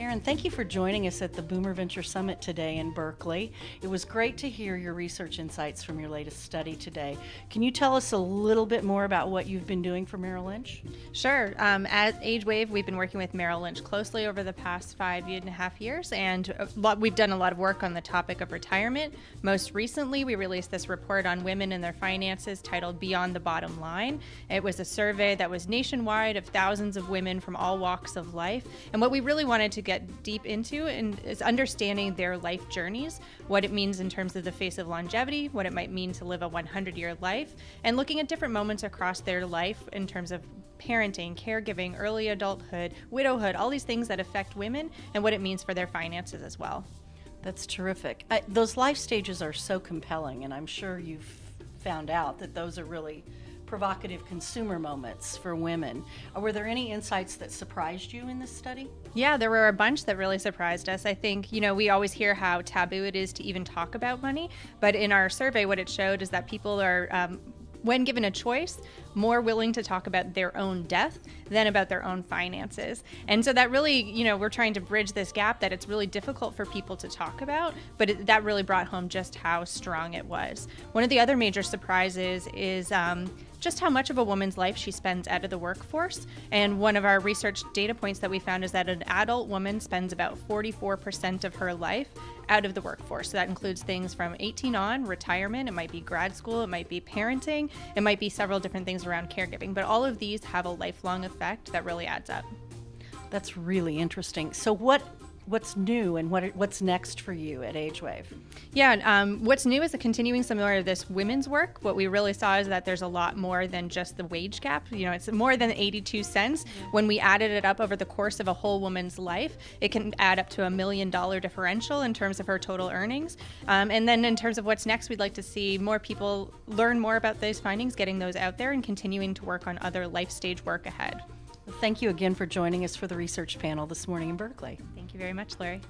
Erin, thank you for joining us at the Boomer Venture Summit today in Berkeley. It was great to hear your research insights from your latest study today. Can you tell us a little bit more about what you've been doing for Merrill Lynch? Sure. At AgeWave, we've been working with Merrill Lynch closely over the past 5.5 years, and we've done a lot of work on the topic of retirement. Most recently, we released this report on women and their finances titled Beyond the Bottom Line. It was a survey that was nationwide of thousands of women from all walks of life, and what we really wanted to get deep into is understanding their life journeys, what it means in terms of the face of longevity, what it might mean to live a 100-year life, and looking at different moments across their life in terms of parenting, caregiving, early adulthood, widowhood, all these things that affect women and what it means for their finances as well. That's terrific. Those life stages are so compelling, and I'm sure you've found out that those are really provocative consumer moments for women. Were there any insights that surprised you in this study? Yeah, there were a bunch that really surprised us. I think, we always hear how taboo it is to even talk about money, but in our survey, what it showed is that people are, when given a choice, more willing to talk about their own death than about their own finances. And so that really, we're trying to bridge this gap that it's really difficult for people to talk about, but that really brought home just how strong it was. One of the other major surprises is just how much of a woman's life she spends out of the workforce. And one of our research data points that we found is that an adult woman spends about 44% of her life out of the workforce. So that includes things from 18 on, retirement, it might be grad school, it might be parenting, it might be several different things around caregiving, but all of these have a lifelong effect that really adds up. That's really interesting. So what's new and what's next for you at AgeWave? Yeah, what's new is the continuing similar to this women's work. What we really saw is that there's a lot more than just the wage gap. It's more than 82 cents. When we added it up over the course of a whole woman's life, it can add up to $1 million differential in terms of her total earnings. And then in terms of what's next, we'd like to see more people learn more about those findings, getting those out there and continuing to work on other life stage work ahead. Thank you again for joining us for the research panel this morning in Berkeley. Thank you very much, Larry.